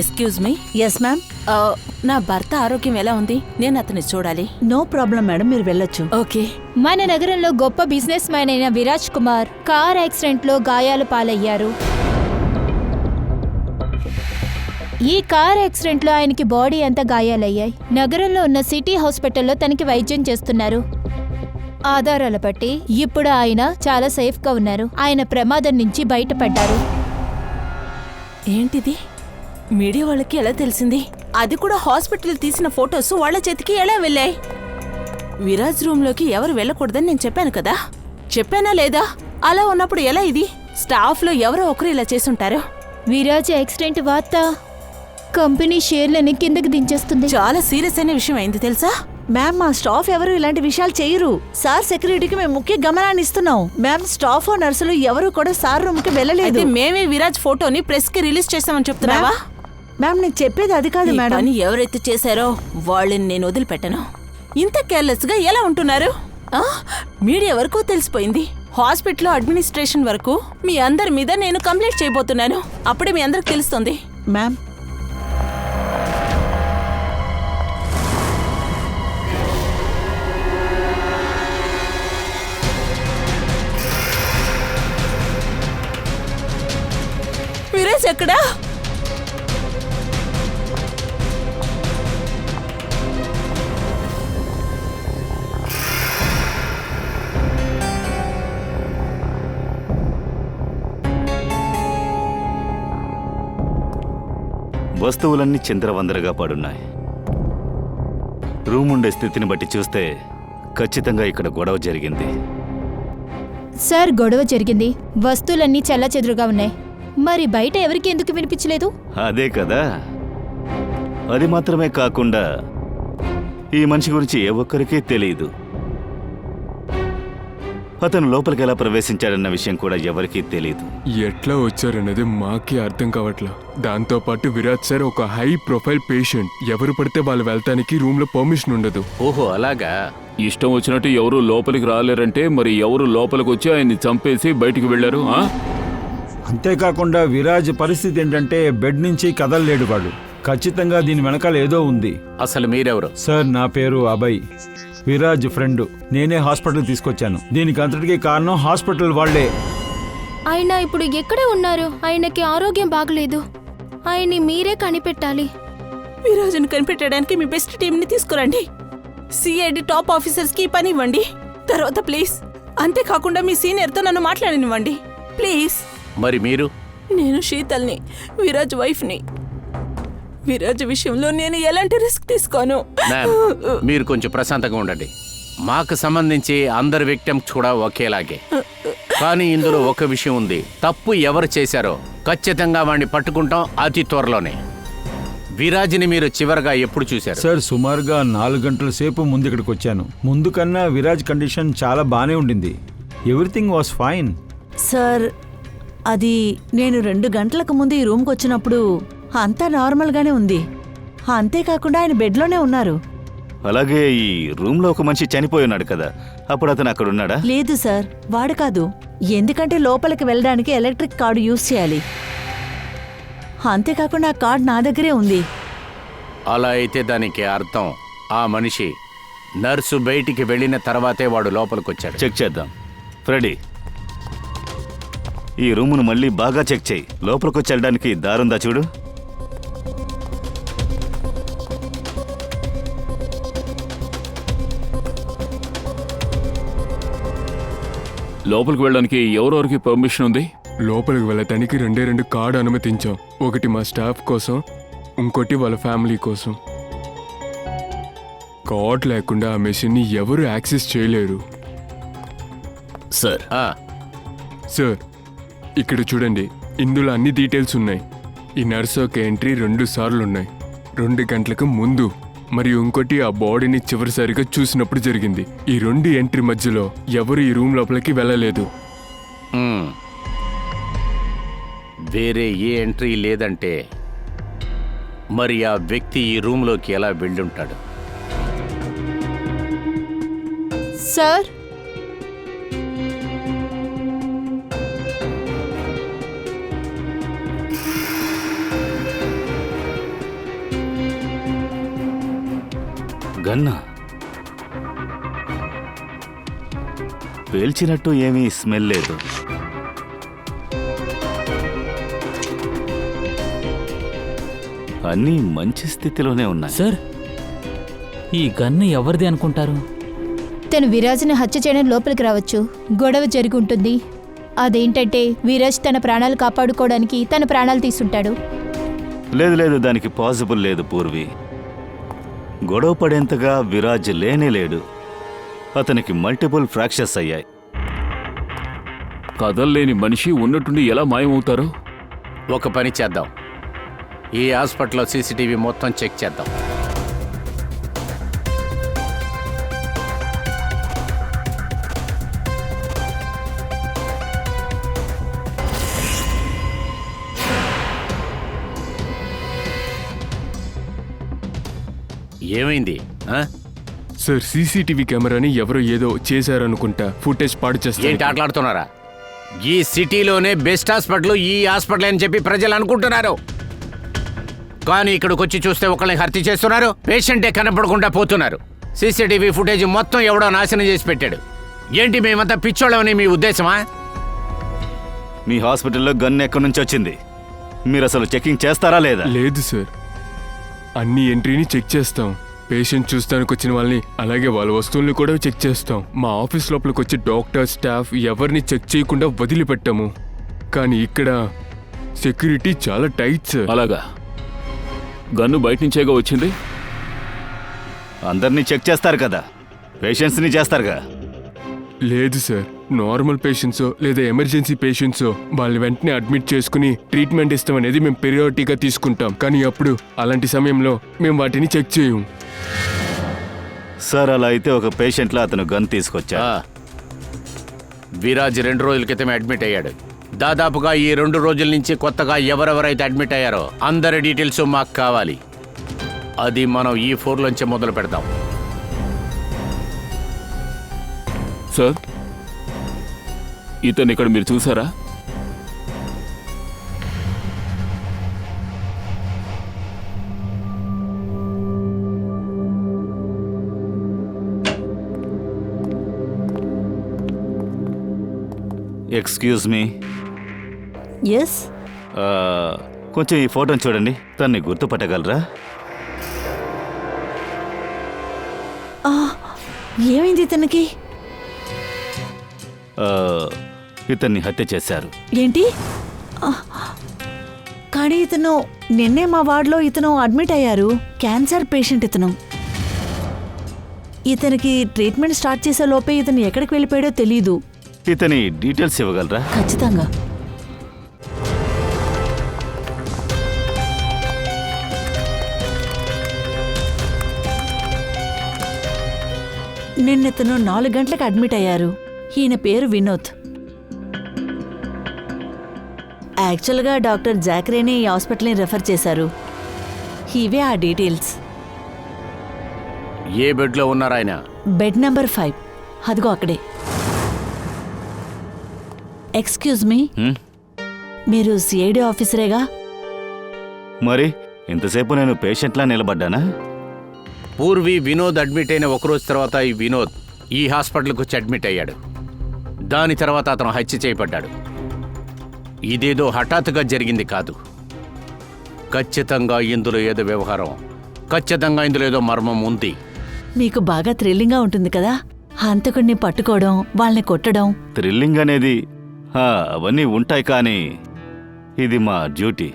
Excuse me. Yes ma'am. నా భర్త ఆరోగ్యం ఎలా ఉంది? నేను అతన్ని చూడాలి. నో ప్రాబ్లం మేడం, మీరు వెళ్ళొచ్చు. ఓకే. మన నగరంలో గొప్ప బిజినెస్ మ్యాన్ అయిన విరాజ్ కుమార్ కార్ యాక్సిడెంట్లో గాయాలు పాలయ్యారు. ఈ కార్ యాక్సిడెంట్లో ఆయనకి బాడీ అంతా గాయాలయ్యాయి. నగరంలో ఉన్న సిటీ హాస్పిటల్లో తనకి వైద్యం చేస్తున్నారు. ఆధారాల బట్టి ఇప్పుడు ఆయన చాలా సేఫ్గా ఉన్నారు. ఆయన ప్రమాదం నుంచి బయటపడ్డారు. ఏంటిది? మీడియా వాళ్ళకి ఎలా తెలిసింది? అది కూడా హాస్పిటల్ తీసిన ఫొటోస్ వాళ్ళ చేతికి ఎలా వెళ్ళాయి? విరాజ్ రూమ్లోకి ఎవరు వెళ్ళకూడదని నేను చెప్పాను కదా, చెప్పానా లేదా? అలా ఉన్నప్పుడు ఎలా ఇది? స్టాఫ్లో ఎవరో ఒకరు ఇలా చేసుంటారు. విరాజ్ యాక్సిడెంట్ వార్త కంపెనీ షేర్లని కిందకి దించేస్తుంది. చాలా సీరియస్ అయిన విషయం అయింది తెలుసా? మ్యామ్, మా స్టాఫ్ ఎవరు ఇలాంటి విషయాలు చేయరు. సార్ సెక్యూరిటీకి మేము ముఖ్య గమనాన్ని ఇస్తున్నాం. మ్యామ్, స్టాఫ్ నర్సులు ఎవరు కూడా సార్ రూమ్ కి వెళ్ళలేదు. మేమే విరాజ్ ఫోటోని ప్రెస్ కి రిలీజ్ చేస్తామని చెప్తున్నావా? మ్యామ్, నేను చెప్పేది అది కాదు మేడం. ఎవరైతే చేశారో వాళ్ళని నేను వదిలిపెట్టను. ఇంత కేర్లెస్ గా ఎలా ఉంటున్నారు? మీడియా వరకు తెలిసిపోయింది. హాస్పిటల్ అడ్మినిస్ట్రేషన్ వరకు మీ అందరి మీద నేను కంప్లైంట్ చేయబోతున్నాను. అప్పుడే మీ అందరికి తెలుస్తుంది. మ్యామ్, విరాజ్ ఎక్కడా? వస్తువులన్నీ చిందరవందరగా పడున్నాయి. రూమ్ ఉండే స్థితిని బట్టి చూస్తే ఖచ్చితంగా ఇక్కడ గొడవ జరిగింది. సార్, గొడవ జరిగింది. వస్తువులన్నీ చెల్లాచెదురుగా ఉన్నాయి. మరి బయట ఎవరికి ఎందుకు వినిపించలేదు? అదే కదా. అది మాత్రమే కాకుండా ఈ మనిషి గురించి ఏ ఒక్కరికీ తెలియదు. అతను లోపలికి ఎలా ప్రవేశించాడన్న విషయం కూడా ఎవరికీ తెలియదు. ఎట్లా వచ్చారన్నది మాకే అర్థం కావట్లా. దాంతోపాటు విరాజ్ సార్ ఒక హై ప్రొఫైల్ పేషెంట్. ఎవరు పడితే వాళ్ళు వెళ్తానికి రూమ్ లో పర్మిషన్ ఉండదు. ఓహో, అలాగా. ఇష్టం వచ్చినట్టు ఎవరు లోపలికి రాలేరంటే మరి ఎవరు లోపలికి వచ్చి ఆయన్ని చంపేసి బయటికి వెళ్లారు? అంతేకాకుండా విరాజ్ పరిస్థితి ఏంటంటే బెడ్ నుంచి కదలలేడు వాడు. ఖచ్చితంగా దీని వెనకాల ఏదో ఉంది. అసలు మీరెవరు? సార్, నా పేరు అభయ్, విరాజ్ ఫ్రెండ్. నేనే హాస్పిటల్ తీసుకొచ్చాను. దీనికి అంతటికీ కారణం హాస్పిటల్ వాళ్లే. ఆయన ఇప్పుడు ఎక్కడే ఉన్నారు? ఆయనకి ఆరోగ్యం బాగలేదు. ఆయన్ని మీరే కనిపెట్టాలి. విరాజును కనిపెట్టడానికి మీ బెస్ట్ టీంని తీసుకురండి. సిఐడి టాప్ ఆఫీసర్స్ కి పని ఇవ్వండి. తర్వాత ప్లీజ్, అంతేకాకుండా మీ సీనియర్తో నన్ను మాట్లాడనివ్వండి ప్లీజ్. మరి మీరు? నేను శీతల్ని, విరాజ్ వైఫ్ని. విరాజ్ విషయంలో నేను ఎలాంటి రిస్క్ తీసుకోను. మ్యామ్, మీరు కొంచెం ప్రశాంతంగా ఉండండి. మాకు సంబంధించి అందరి విక్టిమ్స్ కూడా ఒకేలాగే. కానీ ఇందులో ఒక విషయం ఉంది. తప్పు ఎవరు చేశారో ఖచ్చితంగా వాడిని పట్టుకుంటాం అతి త్వరలోనే. విరాజ్ని మీరు చివరగా ఎప్పుడు చూశారు? సార్, సుమారుగా 4 గంటల సేపు ముందు ఇక్కడికి వచ్చాను. ముందు కన్నా విరాజ్ కండిషన్ చాలా బానే ఉండింది. Everything was fine. సార్, అది నేను 2 గంటలకు ముందు ఈ రూమ్కి వచ్చినప్పుడు అంతా నార్మల్గానే ఉంది. అంతేకాకుండా ఆయన బెడ్లోనే ఉన్నారు. అలాగే ఈ రూమ్ లో ఒక మనిషి చనిపోయి ఉన్నాడు కదా, అప్పుడు అతను అక్కడ ఉన్నాడా? లేదు సార్, వాడు కాదు. ఎందుకంటే లోపలికి వెళ్ళడానికి ఎలక్ట్రిక్ కార్డు యూజ్ చేయాలి. అంతేకాకుండా ఆ కార్డు నా దగ్గరే ఉంది. అలా అయితే దానికి అర్థం ఆ మనిషి నర్సు బయటికి వెళ్ళిన తర్వాతే వాడు లోపలికి వచ్చాడు. చెక్ చేద్దాం. ఫ్రెడీ, ఈ రూమును మళ్ళీ బాగా చెక్ చేయి. లోపలికొచ్చి వెళ్ళడానికి దారుందా చూడు. లోపలికి వెళ్ళడానికి ఎవరెవరికి పర్మిషన్ ఉంది? లోపలికి వెళ్ళటానికి 2 కార్డు అనుమతించాం. ఒకటి మా స్టాఫ్ కోసం, ఇంకోటి వాళ్ళ ఫ్యామిలీ కోసం. కార్డ్ లేకుండా ఆ మెషిన్ని ఎవరు యాక్సెస్ చేయలేరు. సార్ సార్, ఇక్కడ చూడండి, ఇందులో అన్ని డీటెయిల్స్ ఉన్నాయి. ఈ నర్స్ ఒక ఎంట్రీ 2 సార్లు ఉన్నాయి. 2 గంటలకు ముందు మరియు ఇంకోటి ఆ బాడీని చివరిసారిగా చూసినప్పుడు జరిగింది. ఈ 2 ఎంట్రీ మధ్యలో ఎవరు ఈ రూమ్ లోపలికి వెళ్ళలేదు. వేరే ఏ ఎంట్రీ లేదంటే మరి ఆ వ్యక్తి ఈ రూమ్లోకి ఎలా వెళ్ళుంటాడు? సార్, గన్నా పేల్చినట్టు ఏమీ స్మెల్ లేదు. అన్నీ మంచి స్థితిలోనే ఉన్నాయి. సార్, ఈ గన్ను ఎవరిది అనుకుంటారు? తను విరాజ్ని హత్య చేయడం లోపలికి రావచ్చు. గొడవ జరిగి ఉంటుంది. అదేంటంటే విరాజ్ తన ప్రాణాలు కాపాడుకోవడానికి తన ప్రాణాలు తీసుంటాడు. లేదు లేదు, దానికి పాసిబుల్ లేదు పూర్వి. గొడవ పడేంతగా విరాజ్ లేనే లేడు. అతనికి మల్టిపుల్ ఫ్రాక్చర్స్ అయ్యాయి. కదల్లేని మనిషి ఉన్నట్టుండి ఎలా మాయమవుతారు? ఒక పని చేద్దాం, ఈ హాస్పిటల్లో సీసీటీవీ మొత్తం చెక్ చేద్దాం. ఏమైంది? సార్, సీసీటీవీ కెమెరాని ఎవరో ఏదో చేశారనుకుంటా. ఫుటేజ్ పాడు ఏంటి చేస్తారు. ఆటలాడుతున్నారా? ఈ సిటీలోనే బెస్ట్ హాస్పిటల్ ఈ హాస్పిటల్ అని చెప్పి ప్రజలు అనుకుంటున్నారు. కానీ ఇక్కడికి వచ్చి చూస్తే ఒకళ్ళని హత్య చేస్తున్నారు, పేషెంటే కనపడకుండా పోతున్నారు. సీసీటీవీ ఫుటేజ్ మొత్తం ఎవడో నాశనం చేసి పెట్టాడు. ఏంటి మేమంతా పిచ్చోళ్ళమని మీ ఉద్దేశమా? మీ హాస్పిటల్లో గన్ ఎక్కడి నుంచి వచ్చింది? మీరు అసలు చెకింగ్ చేస్తారా లేదా? లేదు సార్, అన్ని ఎంట్రీని చెక్ చేస్తాం. పేషెంట్ చూస్తానికి వచ్చిన వాళ్ళని, అలాగే వాళ్ళ వస్తువుల్ని కూడా చెక్ చేస్తాం. మా ఆఫీస్ లోపలికి వచ్చి డాక్టర్, స్టాఫ్ ఎవరిని చెక్ చేయకుండా వదిలిపెట్టాము. కానీ ఇక్కడ సెక్యూరిటీ చాలా టైట్ సార్. అలాగా? గన్ను బయట నుంచేగా వచ్చింది? అందరినీ చెక్ చేస్తారు కదా, పేషెంట్స్ని చేస్తారుగా. లేదు సార్, నార్మల్ పేషెంట్సో లేదా ఎమర్జెన్సీ పేషెంట్సో వాళ్ళని వెంటనే అడ్మిట్ చేసుకుని ట్రీట్మెంట్ ఇస్తామనేది మేము పెరియారిటీగా తీసుకుంటాం. కానీ అప్పుడు అలాంటి సమయంలో మేము వాటిని చెక్ చేయం. సార్, అలా అయితే ఒక పేషెంట్లో అతను గన్ తీసుకొచ్చా. విరాజ్ 2 రోజుల క్రితమే అడ్మిట్ అయ్యాడు. దాదాపుగా ఈ 2 రోజుల నుంచి కొత్తగా ఎవరెవరైతే అడ్మిట్ అయ్యారో అందరి డీటెయిల్స్ మాకు కావాలి. అది మనం ఈ 4లోంచే మొదలు పెడతాం. సార్, ఇతను ఇక్కడ మీరు చూసారా? Excuse me, yes. కొంచెం ఈ ఫోటోని చూడండి. తన్ని గుర్తుపట్టగలరా? ఏమైంది ఇతనికి? ఇతన్ని హత్య చేశారు. ఏంటి? కానీ ఇతను నిన్నే మా వార్డులో ఇతను అడ్మిట్ అయ్యారు. క్యాన్సర్ పేషెంట్ ఇతను. ఇతనికి ట్రీట్మెంట్ స్టార్ట్ చేసే లోపే ఇతను ఎక్కడికి వెళ్ళిపోయాడో తెలీదు. ఇతని డీటెయిల్స్ ఇవ్వగలరా? ఖచ్చితంగా. నిన్నెతను 4 గంటలకు అడ్మిట్ అయ్యారు. ఈయన పేరు వినోద్. యాక్చువల్గా డాక్టర్ జాక్రేని ఈ హాస్పిటల్ని రెఫర్ చేశారు. ఇవే ఆ డీటెయిల్స్. ఏ బెడ్లో ఉన్నారు ఆయన? Bed number 5. అదిగో అక్కడే. ఎక్స్క్యూజ్ మీ, మీరు సిఐడి ఆఫీసరేగా? మరి ఇంతసేపు నేను పేషెంట్లా నిలబడ్డానా? పూర్వి వినోద్ అడ్మిట్ అయిన 1 రోజు తర్వాత ఈ వినోద్ ఈ హాస్పిటల్కి వచ్చి అడ్మిట్ అయ్యాడు. దాని తర్వాత అతను హత్య చేయబడ్డాడు. ఇదేదో హఠాత్తుగా జరిగింది కాదు. ఖచ్చితంగా ఇందులో ఏదో వ్యవహారం, ఖచ్చితంగా ఇందులో ఏదో మర్మం ఉంది. మీకు బాగా థ్రిల్లింగ్గా ఉంటుంది కదా హంతకుడిని పట్టుకోవడం, వాళ్ళని కొట్టడం. థ్రిల్లింగ్ అనేది అవన్నీ ఉంటాయి, కానీ ఇది మా డ్యూటీ.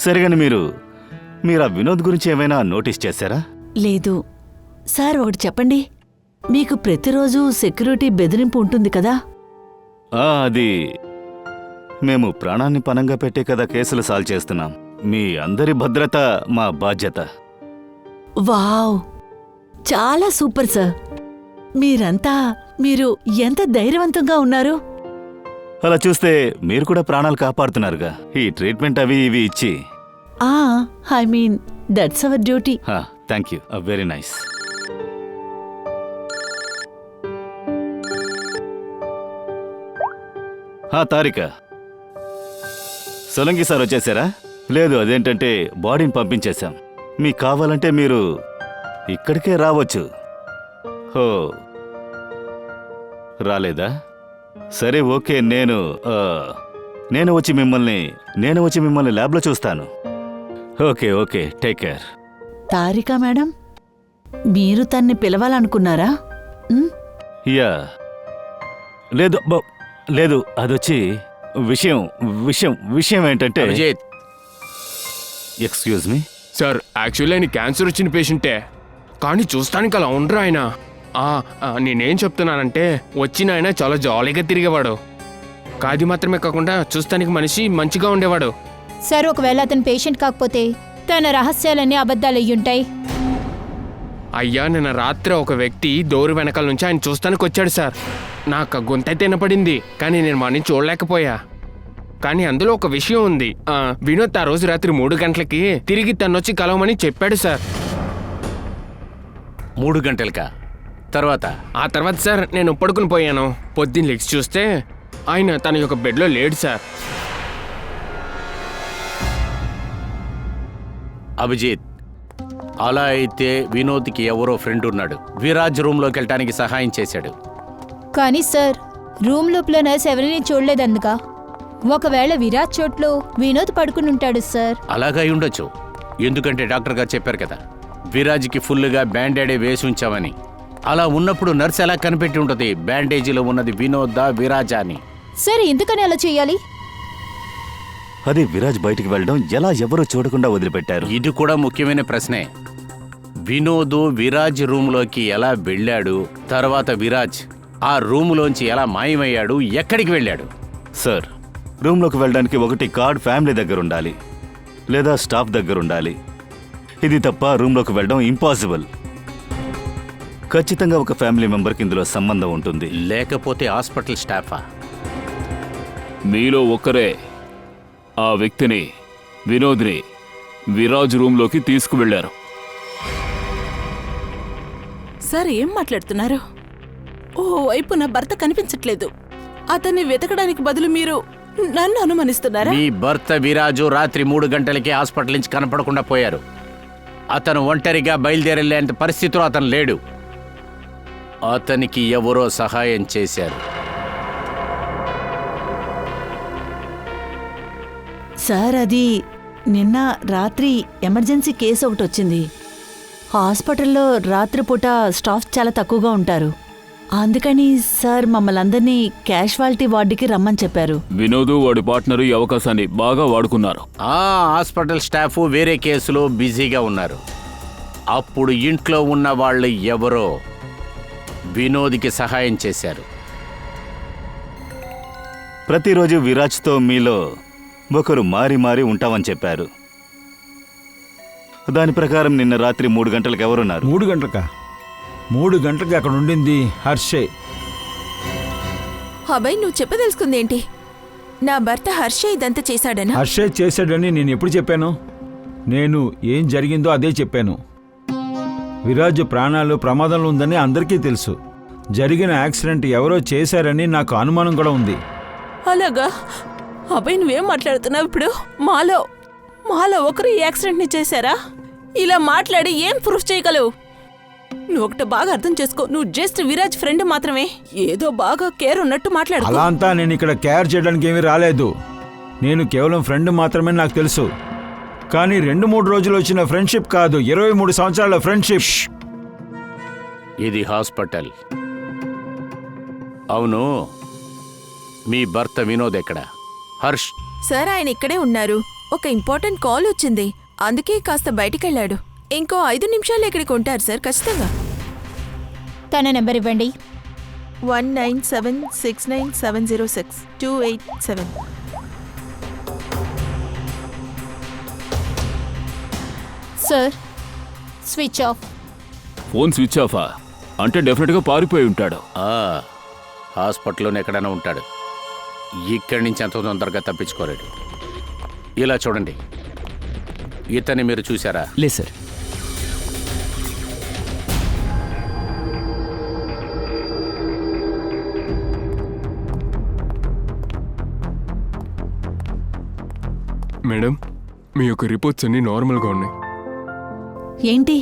సరిగాని మీరు ఆ వినోద్ గురించి ఏమైనా నోటీస్ చేశారా? లేదు సార్. ఒకటి చెప్పండి, మీకు ప్రతిరోజు సెక్యూరిటీ బెదిరింపు ఉంటుంది కదా? అది మేము ప్రాణాన్ని పణంగా పెట్టే కదా కేసులు సాల్వ్ చేస్తున్నాం. మీ అందరి భద్రత మా బాధ్యత. వావ్, చాలా సూపర్ సార్. మీరు ఎంత ధైర్యవంతంగా ఉన్నారు. అలా చూస్తే మీరు కూడా ప్రాణాలు కాపాడుతున్నారుగా, ఈ ట్రీట్మెంట్ అవి ఇవి ఇచ్చి. I mean that's our duty. Thank you, very nice. Tarika, Solangi sir వచ్చేసారా? లేదు, అదేంటంటే బాడీని పంపించేశాం. మీకు కావాలంటే మీరు ఇక్కడికే రావచ్చు. హో, రాలేదా? సరే, ఓకే. నేను వచ్చి మిమ్మల్ని ల్యాబ్లో చూస్తాను. Okay, okay, take care. Tarika madam, మీరు తన్ని పిలవాలనుకున్నారా? ఉమ్, యా, లేదు, అదొచ్చి విషయం ఏంటంటే, Abhijit, excuse me. Sir actually ఆయన క్యాన్సర్ వచ్చిన పేషెంటే, కానీ చూస్తానికి అలా ఉండరు ఆయన. నేనేం చెప్తున్నానంటే, వచ్చిన ఆయన చాలా జాలీగా తిరిగేవాడు. కాది మాత్రమే కాకుండా చూస్తానికి మనిషి మంచిగా ఉండేవాడు. సార్ ఒకవేళ అతను పేషెంట్ కాకపోతే తన రహస్యాలన్నీ అబద్ధాలు అయ్యుంటాయి. అయ్యా, నిన్న రాత్రి ఒక వ్యక్తి డోరు వెనకాల నుంచి ఆయన చూస్తానికి వచ్చాడు సార్. నాకు గొంతైతే వినపడింది, కానీ నేను వాడిని చూడలేకపోయా. కానీ అందులో ఒక విషయం ఉంది. వినోద్ ఆ రోజు రాత్రి 3 గంటలకి తిరిగి తనొచ్చి కలవమని చెప్పాడు సార్. 3 గంటలకా? ఆ తర్వాత సార్ నేను పడుకుని పోయాను. పొద్దున్న లెగ్స్ చూస్తే ఆయన తన యొక్క బెడ్లో లేడు సార్. అభిజిత్, అలా అయితే వినోద్కి ఎవరో ఫ్రెండ్ ఉన్నాడు. విరాజ్ రూమ్లోకి వెళ్ళటానికి సహాయం చేశాడు. కానీ సార్, రూమ్ లోపల నర్స్ ఎవరిని చూడలేదందుక. ఒకవేళ విరాజ్ చోట్లో వినోద్ పడుకుని ఉంటాడు సార్. అలాగా ఉండొచ్చు, ఎందుకంటే డాక్టర్ గారు చెప్పారు కదా, విరాజ్కి ఫుల్గా బ్యాండేడే వేసి ఉంచామని. అలా ఉన్నప్పుడు నర్స్ ఎలా కనిపెట్టి ఉంటుంది బ్యాండేజీలో ఉన్నది వినోదా విరాజా అని? సార్, ఎందుకని అలా చేయాలి? అది విరాజ్ బయటికి వెళ్ళడం ఎలా ఎవరూ చూడకుండా వదిలిపెట్టారు? ఇది కూడా ముఖ్యమైన ప్రశ్నే. వినోద్ విరాజ్ రూమ్లోకి ఎలా వెళ్ళాడు, తర్వాత విరాజ్ ఆ రూములోంచి ఎలా మాయమయ్యాడు, ఎక్కడికి వెళ్ళాడు? సార్, రూమ్లోకి వెళ్ళడానికి ఒకటి కార్డ్ ఫ్యామిలీ దగ్గర ఉండాలి, లేదా స్టాఫ్ దగ్గర ఉండాలి. ఇది తప్ప రూమ్లోకి వెళ్ళడం ఇంపాసిబుల్. ఖచ్చితంగా ఒక ఫ్యామిలీ మెంబర్కి ఇందులో సంబంధం ఉంటుంది. లేకపోతే హాస్పిటల్ స్టాఫా? మీలో ఒక్కరే ఆ వ్యక్తిని, వినోద్ని విరాజ్ రూమ్లోకి తీసుకువెళ్లారు. సార్, ఏం మాట్లాడుతున్నారు? ఓ వైపు నా భర్త కనిపించట్లేదు, అతన్ని వెతకడానికి బదులు మీరు నన్ను అనుమానిస్తున్నారా? మీ భర్త విరాజు రాత్రి 3 గంటలకి హాస్పిటల్ నుంచి కనపడకుండా పోయారు. అతను ఒంటరిగా బయలుదేరేంత పరిస్థితిలో అతను లేడు. అతనికి ఎవరో సహాయం చేశారు. సార్, అది నిన్న రాత్రి ఎమర్జెన్సీ కేసు ఒకటి వచ్చింది. హాస్పిటల్లో రాత్రిపూట స్టాఫ్ చాలా తక్కువగా ఉంటారు. అందుకని సార్ మమ్మల్ని అందరినీ క్యాషువాలిటీ వార్డుకి రమ్మని చెప్పారు. వినోద్ వాడి పార్ట్నర్ ఈ అవకాశాన్ని బాగా వాడుకున్నారు. హాస్పిటల్ స్టాఫ్ వేరే కేసులో బిజీగా ఉన్నారు. అప్పుడు ఇంట్లో ఉన్న వాళ్ళు ఎవరో వినోద్కి సహాయం చేశారు. ప్రతిరోజు విరాజ్తో మీలో ఒకరు మారి ఉంటామని చెప్పారు. దాని ప్రకారం నిన్న రాత్రి 3 గంటలకు ఎవరున్నారు? 3 గంటలకా? 3 గంటలకి అక్కడ ఉండింది హర్షే. అబ్బాయి, నువ్వు చెప్పదలుచుకుందేంటి? నా భర్త హర్ష ఇదంతా చేశాడనా? హర్షే చేశాడని నేను ఎప్పుడు చెప్పాను? నేను ఏం జరిగిందో అదే చెప్పాను. విరాజ్ ప్రాణాలు ప్రమాదంలో ఉందని అందరికీ తెలుసు. జరిగిన యాక్సిడెంట్ ఎవరో చేశారని నాకు అనుమానం కూడా ఉంది. అలాగా? అబ్బాయి, నువ్వేం మాట్లాడుతున్నావు ఇప్పుడు? మాలో ఒకరు ఈ యాక్సిడెంట్ ని చేశారా? ఇలా మాట్లాడి ఏం ప్రూఫ్ చేయగలవు? నువ్వు ఒకటి బాగా అర్థం చేసుకో, నువ్వు జస్ట్ విరాజ్ ఫ్రెండ్ మాత్రమే. ఏదో బాగా కేర్ ఉన్నట్టు మాట్లాడు. అలా అంతా నేను ఇక్కడ కేర్ చేయడానికి ఏమీ రాలేదు. నేను కేవలం ఫ్రెండ్ మాత్రమే నాకు తెలుసు. కానీ 2-3 రోజులు వచ్చిన ఫ్రెండ్షిప్ కాదు, 23 సంవత్సరాల ఫ్రెండ్షిప్. ఇది హాస్పిటల్. అవును, మీ భర్త వినోద్ ఎక్కడ? హర్ష్ సార్, ఆయన ఇక్కడే ఉన్నారు. ఒక ఇంపార్టెంట్ కాల్ వచ్చింది, అందుకే కాస్త బయటికెళ్ళాడు. ఇంకో 5 నిమిషాలు ఇక్కడికి ఉంటారు సార్, ఖచ్చితంగా. తన నెంబర్ ఇవ్వండి. 197697062887. Sir, switch off. Phone switch ఆఫా? అంటే డెఫినెట్గా పారిపోయి ఉంటాడు. హాస్పిటల్లోనే ఎక్కడైనా ఉంటాడు. ఇక్కడి నుంచి అంత తొందరగా తప్పించుకోలేడు. ఇలా చూడండి, ఇతన్ని మీరు చూసారా? లేదు సార్. మేడం, మీ యొక్క రిపోర్ట్స్ అన్నీ నార్మల్గా ఉన్నాయి. ఏంటి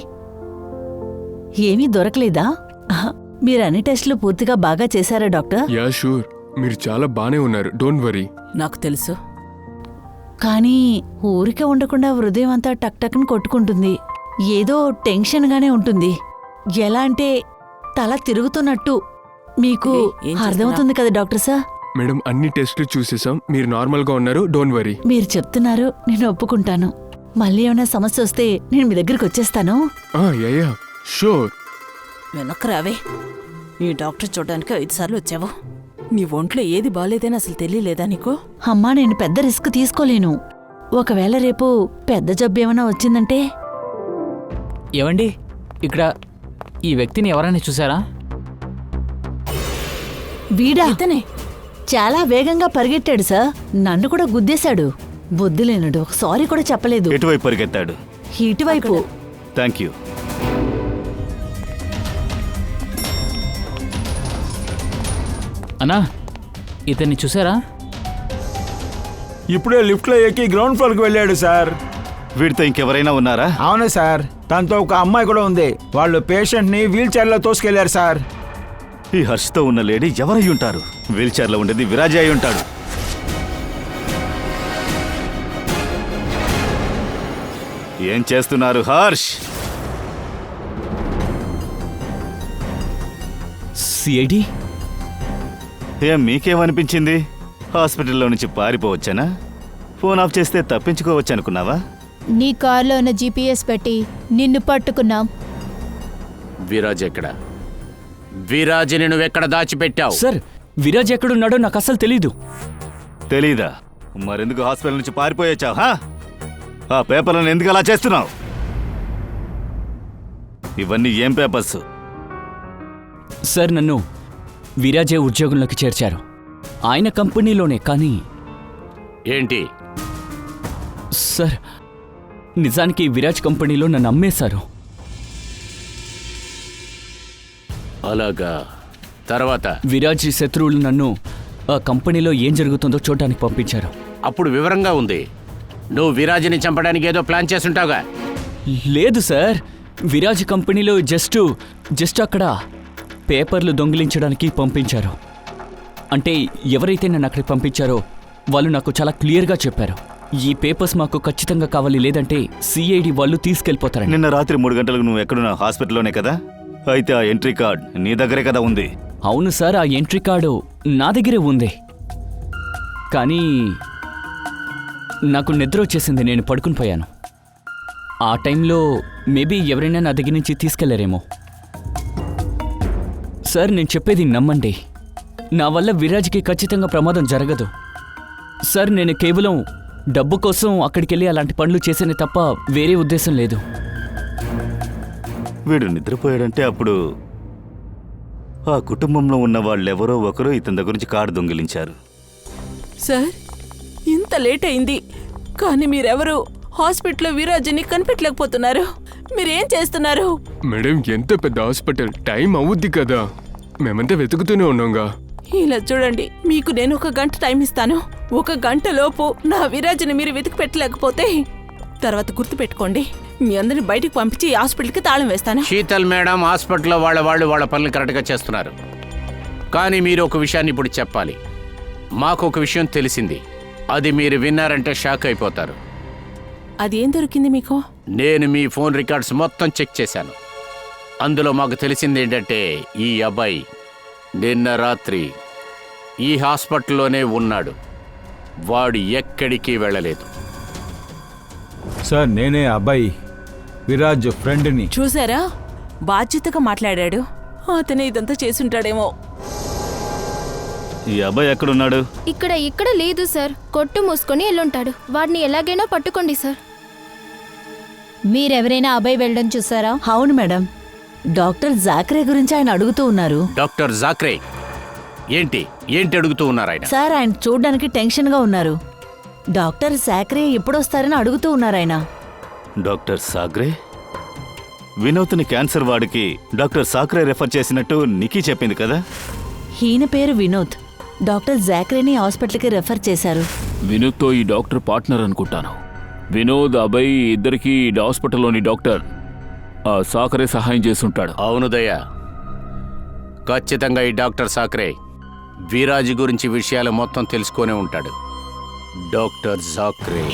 ఏమీ దొరకలేదా? ఆహా, మీరు అన్ని టెస్టులు పూర్తిగా బాగా చేశారా డాక్టర్? యా షూర్, మీరు చాలా బానే ఉన్నారు, డోంట్ వరీ. నాకు తెలుసు. కానీ ఊరికే ఉండకుండా హృదయం అంతా టక్ టక్ని కొట్టుకుంటుంది. ఏదో టెన్షన్గానే ఉంటుంది. ఎలా అంటే తల తిరుగుతున్నట్టు. మీకు ఏయ్, ఏం అర్థమవుతుంది కదా డాక్టర్ సార్? మేడం అన్ని టెస్టులు చూసేసాం, మీరు నార్మల్గా ఉన్నారు, డోంట్ వరీ. మీరు చెప్తున్నారు, నేను ఒప్పుకుంటాను. మళ్ళీ ఏమైనా సమస్య వస్తే నేను మీ దగ్గరికి వచ్చేస్తాను. Yeah sure. వెనక్కి రావే. ఈ డాక్టర్ చూడడానికి 5 సార్లు వచ్చావు. నీ ఒంట్లో ఏది బాలేదని అసలు తెలియలేదా నీకు? అమ్మా, నేను పెద్ద రిస్క్ తీసుకోలేను. ఒకవేళ రేపు పెద్ద జబ్బు ఏమైనా వచ్చిందంటే? ఏవండి, ఇక్కడ ఈ వ్యక్తిని ఎవరైనా చూసారా? వీడా? ఇతనే. చాలా వేగంగా పరిగెట్టాడు సార్. నన్ను కూడా గుద్దేశాడు. బుద్ధి లేనుడు. సారీ కూడా చెప్పలేదు. ఎటువైపు పరిగెత్తాడు? ఇటువైపు. Thank you. అన్నా, ఇతన్ని చూసారా? ఇప్పుడే లిఫ్ట్లో ఎక్కి గ్రౌండ్ ఫ్లోర్కి వెళ్ళాడు సార్. వీడితో ఇంకెవరైనా ఉన్నారా? అవును సార్, తనతో ఒక అమ్మాయి కూడా ఉంది. వాళ్ళు పేషెంట్ని వీల్ చైర్లో తోసుకెళ్లారు సార్. ఈ హర్ష్తో ఉన్న లేడీ ఎవరై ఉంటారు? వీల్ చైర్లో ఉండేది విరాజే అయి ఉంటాడు. ఏం చేస్తున్నారు హర్ష్? సిఐడి? ఏం మీకేమనిపించింది? హాస్పిటల్లో నుంచి పారిపోవచ్చానా? ఫోన్ ఆఫ్ చేస్తే తప్పించుకోవచ్చు అనుకున్నావా? నీ కార్లో ఉన్న GPS పెట్టి నిన్ను పట్టుకున్నాం. విరాజ్ ఎక్కడ? విరాజ్ని నువ్వెక్కడ దాచిపెట్టావు? సార్, విరాజ్ ఎక్కడున్నాడో నాకు అసలు తెలీదు. తెలీదా? మరెందుకు హాస్పిటల్ నుంచి పారిపోయొచ్చావు? ఆ పేపర్లను ఎందుకు అలా చేస్తున్నావు? ఇవన్నీ ఏం పేపర్స్? సార్, నన్ను విరాజే ఉద్యోగంలోకి చేర్చారు. ఆయన కంపెనీలోనే. కానీ ఏంటి? సార్, నిజానికి విరాజ్ కంపెనీలో నన్ను అమ్మేశారు. అలాగా? తర్వాత? విరాజ్ శత్రువులు నన్ను ఆ కంపెనీలో ఏం జరుగుతుందో చూడడానికి పంపించారు. అప్పుడు వివరంగా ఉంది. నువ్వు విరాజ్ని చంపడానికి ఏదో ప్లాన్ చేసుంటావుగా? లేదు సార్, విరాజ్ కంపెనీలో జస్ట్ అక్కడ పేపర్లు దొంగిలించడానికి పంపించారు. అంటే ఎవరైతే నన్ను అక్కడికి పంపించారో వాళ్ళు నాకు చాలా క్లియర్గా చెప్పారు, ఈ పేపర్స్ మాకు ఖచ్చితంగా కావాలి, లేదంటే సిఐడి వాళ్ళు తీసుకెళ్ళిపోతారని. నిన్న రాత్రి 3 గంటలకు నువ్వు ఎక్కడున్నా? హాస్పిటల్లోనే కదా? అయితే ఆ ఎంట్రీ కార్డ్ నీ దగ్గరే కదా ఉంది? అవును సార్, ఆ ఎంట్రీ కార్డు నా దగ్గరే ఉంది. కానీ నాకు నిద్ర వచ్చేసింది, నేను పడుకుని పోయాను. ఆ టైంలో మేబీ ఎవరైనా నా దగ్గర నుంచి తీసుకెళ్లారేమో. సార్, నేను చెప్పేది నమ్మండి, నా వల్ల విరాజ్కి ఖచ్చితంగా ప్రమాదం జరగదు. సార్, నేను కేవలం డబ్బు కోసం అక్కడికి వెళ్ళి అలాంటి పనులు చేసేనే తప్ప వేరే ఉద్దేశం లేదు. వీడు నిద్రపోయాడంటే అప్పుడు ఆ కుటుంబంలో ఉన్న వాళ్ళెవరో ఒకరు ఇతని దగ్గర నుంచి కార్డు దొంగిలించారు. సార్, ఇంత లేట్ అయింది, కానీ మీరెవరు హాస్పిటల్లో విరాజ్ని కనిపెట్టలేకపోతున్నారు. మీరేం చేస్తున్నారు? మేడం, ఎంత పెద్ద హాస్పిటల్, టైం అవుద్ది కదా. మేమంతా వెతుకుతూనే ఉన్నాంగా. ఇలా చూడండి, మీకు నేను 1 గంట టైం ఇస్తాను. 1 గంట లోపు నా విరాజ్ని మీరు వెతికి పెట్టలేకపోతే తర్వాత గుర్తుపెట్టుకోండి, మీ అందరిని బయటికి పంపించి ఈ హాస్పిటల్కి తాళం వేస్తాను. శీతల్ మేడం హాస్పిటల్లో వాళ్ళ పనులు కరెక్ట్గా చేస్తున్నారు. కానీ మీరు ఒక విషయాన్ని ఇప్పుడు చెప్పాలి. మాకు ఒక విషయం తెలిసింది, అది మీరు విన్నారంటే షాక్ అయిపోతారు. అదేం దొరికింది మీకు? నేను మీ ఫోన్ రికార్డ్స్ మొత్తం చెక్ చేశాను. అందులో మాకు తెలిసింది ఏంటంటే, ఈ అబ్బాయి నిన్న రాత్రి ఈ హాస్పిటల్లోనే ఉన్నాడు. వాడు ఎక్కడికి వెళ్ళలేదు. సార్, నేనే అబ్బాయి విరాజ్ ఫ్రెండ్ని. చూసారా, బాధ్యతగా మాట్లాడాడు. అతనే ఇదంతా చేసుంటాడేమో. ఈ అబ్బాయి ఎక్కడున్నాడు? ఇక్కడ లేదు సార్. కొట్టు మూసుకొని ఎల్లుంటాడు. వాడిని ఎలాగైనా పట్టుకోండి సార్. మీరెవరైనా అబ్బాయి వెళ్ళడం చూసారా? అవును మేడం, డాక్టర్ జాక్రే గురించి ఆయన అడుగుతూ ఉన్నారు. డాక్టర్ జాక్రే? ఏంటి అడుగుతూ ఉన్నారు ఆయన? సార్, ఆయన చూడ్డానికి టెన్షన్గా ఉన్నారు. డాక్టర్ జాక్రే ఎప్పుడొస్తారని అడుగుతూ ఉన్నారు ఆయన. డాక్టర్ సాగ్రే? వినోద్ని క్యాన్సర్ వార్డుకి డాక్టర్ సాగ్రే రెఫర్ చేసినట్టు నికీ చెప్పింది కదా? ఈయన పేరు వినోద్. డాక్టర్ జాక్రేని హాస్పిటల్కి రెఫర్ చేశారు. వినోద్తో ఈ డాక్టర్ పార్ట్నర్ అనుకుంటాను. వినోద్, అభయ్ ఇద్దరికి హాస్పిటల్లోని డాక్టర్ ఆ సాకరే సహాయం చేసుంటాడు. అవును దయ్యా, ఖచ్చితంగా ఈ డాక్టర్ సాకరే విరాజ్ గురించి విషయాలు మొత్తం తెలుసుకొనే ఉంటాడు. డాక్టర్ సాకరే.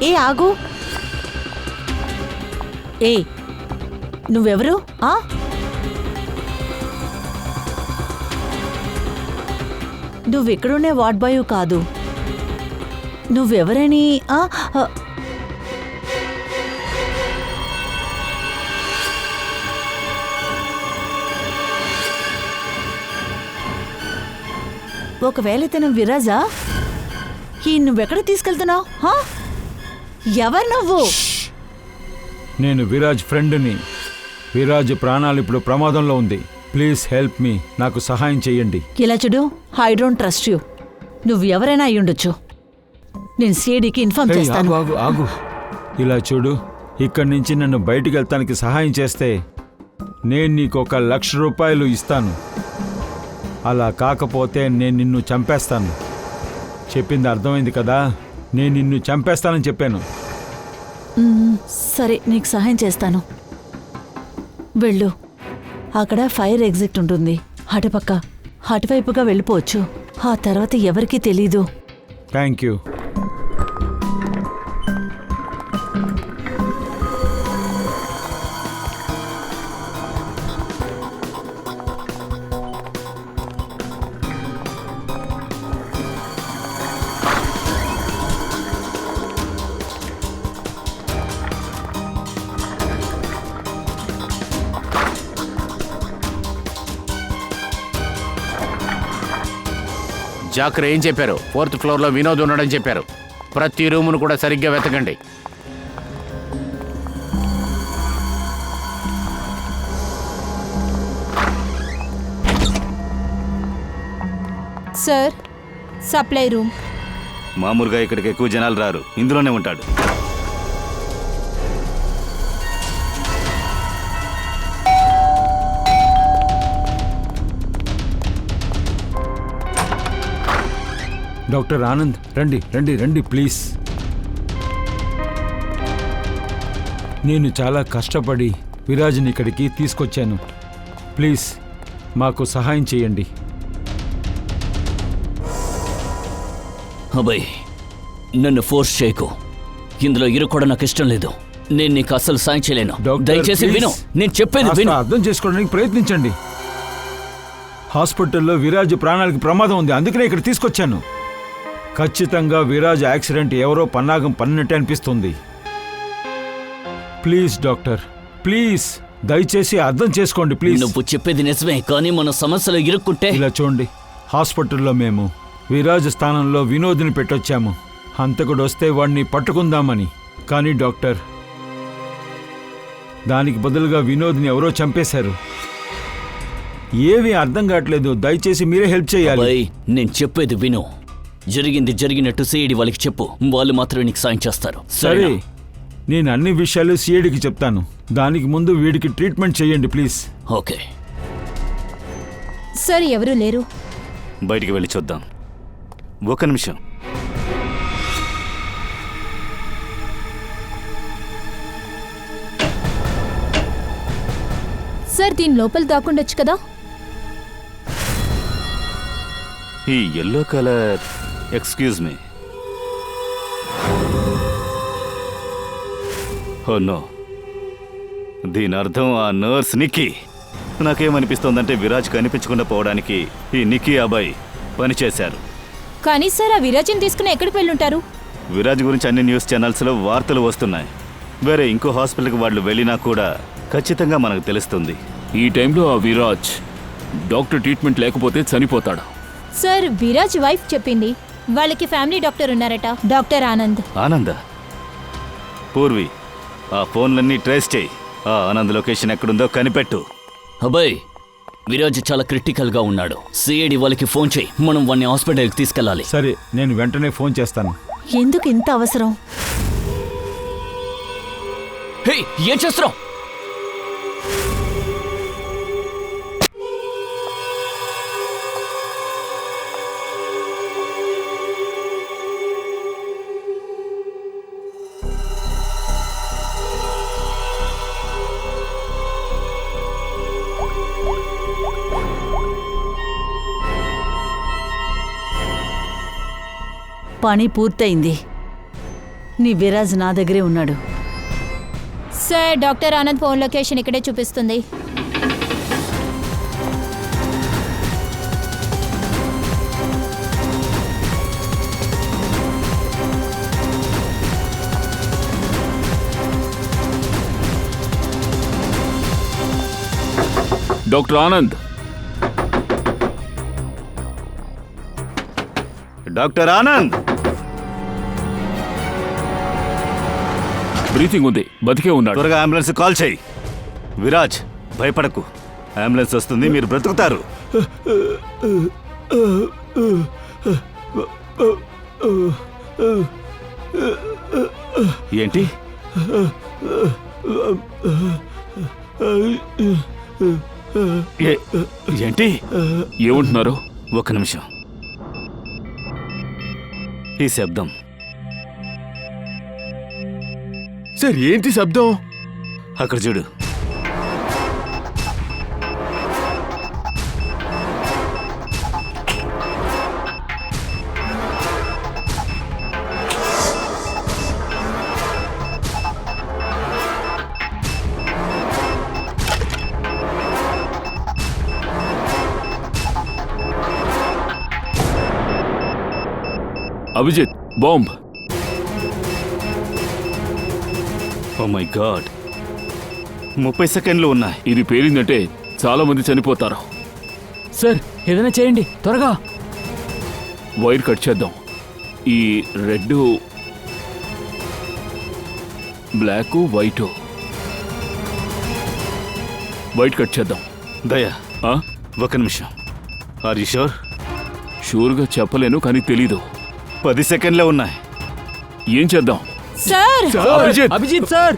ఏ ఆగు. ఏ నువ్వెవరు? నువ్వెక్కడునే వార్డ్ బాయ్ కాదు. నువ్వెవరని? ఒకవేళ ఇతను విరాజా? ఈ నువ్వెక్కడ తీసుకెళ్తున్నావు? ఎవరు నువ్వు? నేను విరాజ్ ఫ్రెండ్ని. విరాజ్ ప్రాణాలు ఇప్పుడు ప్రమాదంలో ఉంది. Please help me. నాకు సహాయం చెయ్యండి. ఇలా చూడు, ఐ డోంట్ ట్రస్ట్ యూ. నువ్వు ఎవరైనా అయి ఉండొచ్చు. నేను సిఐడికి ఇన్ఫార్మ్ చేస్తాను. ఆగు ఆగు. ఇలా చూడు, ఇక్కడి నుంచి నన్ను బయటికి వెళ్తానికి సహాయం చేస్తే నేను నీకు 1,00,000 రూపాయలు ఇస్తాను. అలా కాకపోతే నేను నిన్ను చంపేస్తాను. చెప్పింది అర్థమైంది కదా? నేను నిన్ను చంపేస్తానని చెప్పాను. సరే, నీకు సహాయం చేస్తాను. వెళ్ళు. అక్కడ ఫైర్ ఎగ్జిట్ ఉంటుంది. అటువైపుగా వెళ్ళిపోవచ్చు. ఆ తర్వాత ఎవరికీ తెలీదు. Thank you. జాకర్ ఏం చెప్పారు? 4th ఫ్లోర్లో వినోద్ ఉన్నాడని చెప్పారు. ప్రతి రూమును కూడా సరిగ్గా వెతకండి. Sir, supply room. మామూలుగా ఇక్కడికి ఎక్కువ జనాలు రారు, ఇందులోనే ఉంటాడు. డాక్టర్ ఆనంద్, రండి రండి రండి ప్లీజ్. నేను చాలా కష్టపడి విరాజ్ని ఇక్కడికి తీసుకొచ్చాను. ప్లీజ్ మాకు సహాయం చేయండి. అబ్బాయి, నన్ను ఫోర్స్ చేయకు. ఇందులో ఇరుక్కోవడం నాకు ఇష్టం లేదు. నేను నీకు అసలు సాయం చేయలేను. దయచేసి విను, నేను చెప్పేది విను. అర్థం చేసుకోవడానికి ప్రయత్నించండి. హాస్పిటల్లో విరాజ్ ప్రాణాలకు ప్రమాదం ఉంది, అందుకనే ఇక్కడ తీసుకొచ్చాను. ఖచ్చితంగా విరాజ్ యాక్సిడెంట్ ఎవరో పన్నాగం పన్నట్టే అనిపిస్తుంది. ప్లీజ్ డాక్టర్, ప్లీజ్ దయచేసి అర్థం చేసుకోండి ప్లీజ్. నువ్వు చెప్పేది నిజమే, కానీ మన సమస్యలో ఇరుక్కుంటే. ఇలా చూడండి, హాస్పిటల్లో మేము విరాజ్ స్థానంలో వినోద్ని పెట్టొచ్చాము. హంతకుడు వస్తే వాడిని పట్టుకుందామని. కానీ డాక్టర్, దానికి బదులుగా వినోద్ని ఎవరో చంపేశారు. ఏమీ అర్థం కావట్లేదు. దయచేసి మీరే హెల్ప్ చేయాలి. నేను చెప్పేది విను. జరిగింది జరిగినట్టు సిఐడి వాళ్ళకి చెప్పు. వాళ్ళు మాత్రమే నీకు సాయం చేస్తారు. సరే, నేను అన్ని విషయాలు సిఐడికి చెప్తాను. దానికి ముందు వీడికి ట్రీట్మెంట్ చేయండి ప్లీజ్. ఓకే సార్, ఎవరూ లేరు. బయటికి వెళ్ళి చూద్దాం. 1 నిమిషం. సార్, దీని లోపల దాక్కుండొచ్చు కదా? ఈ yellow colour, excuse me. Oh no, దీని అర్థం ఆ నర్స్ నిక్కీ. నాకేమనిపిస్తోందంటే విరాజ్ కనిపించకుండా పోవడానికి ఈ నిక్కీ అబ్బాయి పనిచేశారు. కానీ సార్, ఆ విరాజ్ని తీసుకుని ఎక్కడికి వెళ్ళుంటారు? విరాజ్ గురించి అన్ని న్యూస్ ఛానల్స్లో వార్తలు వస్తున్నాయి. వేరే ఇంకో హాస్పిటల్కి వాళ్ళు వెళ్ళినా కూడా ఖచ్చితంగా మనకు తెలుస్తుంది. ఈ టైంలో ఆ విరాజ్ డాక్టర్ ట్రీట్మెంట్ లేకపోతే చనిపోతాడు. సార్, విరాజ్ వైఫ్ చెప్పింది వాళ్ళకి ఫ్యామిలీ డాక్టర్ ఉన్నారట, డాక్టర్ ఆనంద్. ఆనంద? పూర్వి, ఆ ఫోన్లన్నీ ట్రేస్ చేయి. ఆ ఆనంద్ లొకేషన్ ఎక్కడుందో కనిపెట్టు. అబ్బాయి, విరాజ్ చాలా క్రిటికల్ గా ఉన్నాడు. సిఐడి వాళ్ళకి ఫోన్ చేయి, మనం వాడిని హాస్పిటల్కి తీసుకెళ్ళాలి. సరే, నేను వెంటనే ఫోన్ చేస్తాను. ఎందుకు ఇంత అవసరం? హే, ఏం చేస్తున్నావు? పని పూర్తయింది. నీ విరాజ్ నా దగ్గరే ఉన్నాడు. Sir, doctor Anand phone location ఇక్కడే చూపిస్తుంది. Doctor Anand, doctor Anand, breathing ఉంది, బతికే ఉన్నాడు. త్వరగా అంబులెన్స్ కాల్ చేయి. విరాజ్, భయపడకు, అంబులెన్స్ వస్తుంది, మీరు బ్రతుకుతారు. ఏంటి? ఏంటి ఏమంటున్నారు? ఒక్క నిమిషం. ఈ శబ్దం సార్, ఏంటి శబ్దం? అక్కడ చూడు. Abhijit, bomb. Oh my God, 30 సెకండ్లు ఉన్నాయి. ఇది పేలిందంటే చాలా మంది చనిపోతారు. సార్, ఏదైనా చేయండి త్వరగా. వైర్ కట్ చేద్దాం. ఈ రెడ్, బ్లాక్, వైట్ కట్ చేద్దాం. దయా, ఆ? ఒక నిమిషం. Are you sure? షూర్గా చెప్పలేను, కానీ తెలీదు. 10 సెకండ్లే ఉన్నాయి. ఏం చేద్దాం? సార్, అభిజిత్, అభిజిత్ సార్,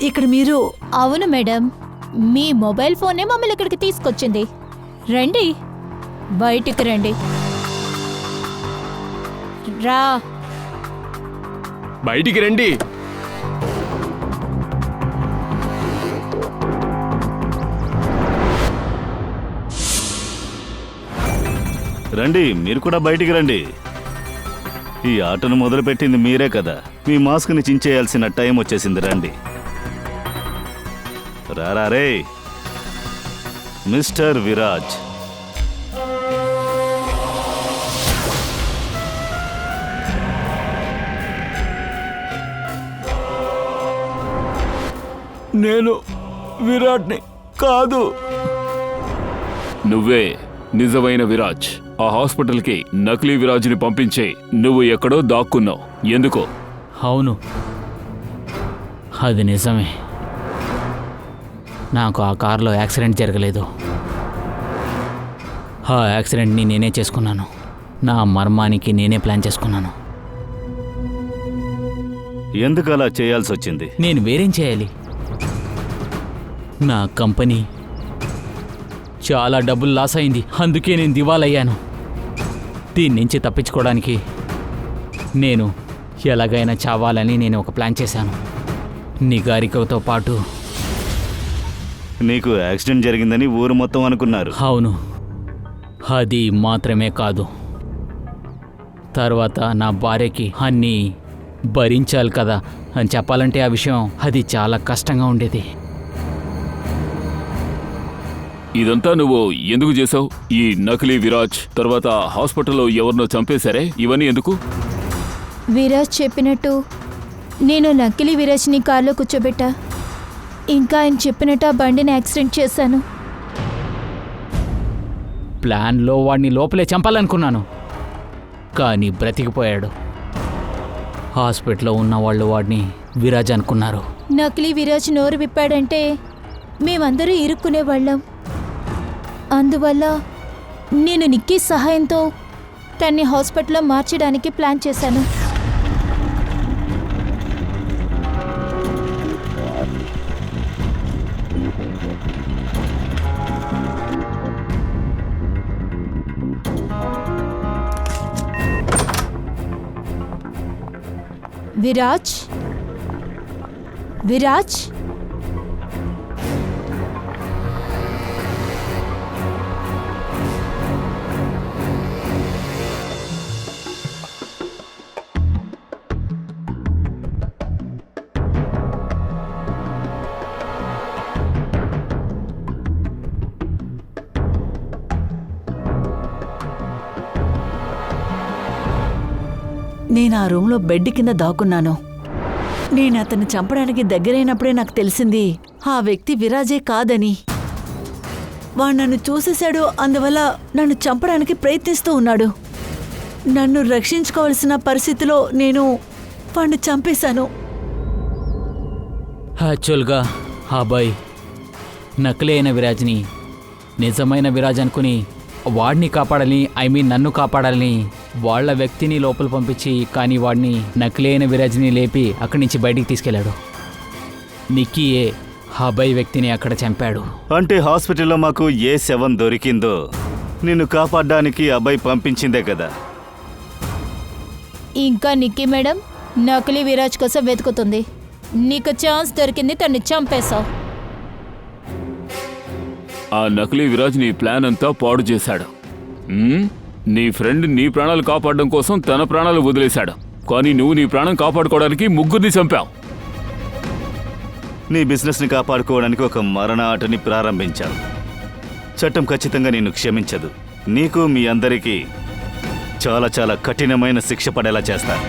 ఇక్కడ మీరు. అవును మేడం, మీ మొబైల్ ఫోనే మమ్మల్ని ఇక్కడికి తీసుకొచ్చింది. రండి, బయటికి రండి. రా. బయటికి రండి. రండి, మీరు కూడా బయటికి రండి. ఈ ఆటను మొదలుపెట్టింది మీరే కదా. మీ మాస్క్ని చించేయాల్సిన టైం వచ్చేసింది. రండి. రారా రే మిస్టర్ విరాజ్. నేను విరాట్ని కాదు. నువ్వే నిజమైన విరాజ్. ఆ హాస్పిటల్కి నకిలీ విరాజ్ని పంపించే నువ్వు ఎక్కడో దాక్కున్నావు. ఎందుకో? అవును, అది నిజమే. నాకు ఆ కారులో యాక్సిడెంట్ జరగలేదు. ఆ యాక్సిడెంట్ని నేనే చేసుకున్నాను. నా మర్మానికి నేనే ప్లాన్ చేసుకున్నాను. ఎందుకు అలా చేయాల్సి వచ్చింది? నేను వేరేం చేయాలి? నా కంపెనీ చాలా డబ్బులు లాస్ అయింది, అందుకే నేను దివాలయ్యాను. దీని నుంచి తప్పించుకోవడానికి నేను ఎలాగైనా చావాలని నేను ఒక ప్లాన్ చేశాను. నిగారికతో పాటు. నీకు యాక్సిడెంట్ జరిగిందని ఊరు మొత్తం అనుకున్నారు. అవును, అది మాత్రమే కాదు, తర్వాత నా భార్యకి అన్నీ భరించాలి కదా అని చెప్పాలంటే ఆ విషయం అది చాలా కష్టంగా ఉండేది. ఇదంతా నువ్వు ఎందుకు చేసావు? ఈ నకిలీ విరాజ్ తర్వాత హాస్పిటల్లో ఎవరినో చంపేశారే, ఇవన్నీ ఎందుకు? విరాజ్ చెప్పినట్టు నేను నకిలీ విరాజ్ని కారులో కూర్చోబెట్టా. ఇంకా ఆయన చెప్పినట్టు ఆ బండిని యాక్సిడెంట్ చేశాను. ప్లాన్లో వాడిని లోపలే చంపాలనుకున్నాను, కానీ బ్రతికిపోయాడు. హాస్పిటల్లో ఉన్న వాళ్ళు వాడిని విరాజ్ అనుకున్నారు. నకిలీ విరాజ్ నోరు విప్పాడంటే మేమందరూ ఇరుక్కునేవాళ్ళం. అందువల్ల నేను నిక్కీ సహాయంతో తన్ని హాస్పిటల్లో మార్చడానికి ప్లాన్ చేశాను. విరాజ్, విరాజ్, నేను ఆ రూమ్లో బెడ్ కింద దాక్కున్నాను. నేను అతన్ని చంపడానికి దగ్గరైనప్పుడే నాకు తెలిసింది ఆ వ్యక్తి విరాజే కాదని. వాడు నన్ను చూసేశాడు, అందువల్ల నన్ను చంపడానికి ప్రయత్నిస్తూ ఉన్నాడు. నన్ను రక్షించుకోవాల్సిన పరిస్థితిలో నేను వాడిని చంపేశాను. యాక్చువల్గా ఆ అబ్బాయి నకిలీ అయిన విరాజ్ని నిజమైన విరాజ్ అనుకుని వాడిని కాపాడాలని, నన్ను కాపాడాలని వాళ్ళ వ్యక్తిని లోపల పంపించి, కానీ వాడిని నకిలీ అయిన విరాజ్ని లేపి అక్కడి నుంచి బయటికి తీసుకెళ్లాడు. నిక్కీయే ఆ అబ్బాయి వ్యక్తిని అక్కడ చంపాడు. అంటే హాస్పిటల్లో మాకు ఏ శవం దొరికిందో నిన్ను కాపాడడానికి అబ్బాయి పంపించిందే కదా. ఇంకా నిక్కీ మేడం నకిలీ విరాజ్ కోసం వెతుకుతుంది. నీకు ఛాన్స్ దొరికింది, తన్ని చంపేశావు. ఆ నకిలీ విరాజ్ నీ ప్లాన్ అంతా పాడు చేశాడు. నీ ఫ్రెండ్ నీ ప్రాణాలు కాపాడడం కోసం తన ప్రాణాలు వదిలేశాడు, కానీ నువ్వు నీ ప్రాణం కాపాడుకోవడానికి ముగ్గురిని చంపావు. నీ బిజినెస్ని కాపాడుకోవడానికి ఒక మరణ ఆటని ప్రారంభించావు. చట్టం ఖచ్చితంగా నిన్ను క్షమించదు. నీకు మీ అందరికీ చాలా చాలా కఠినమైన శిక్ష పడేలా చేస్తారు.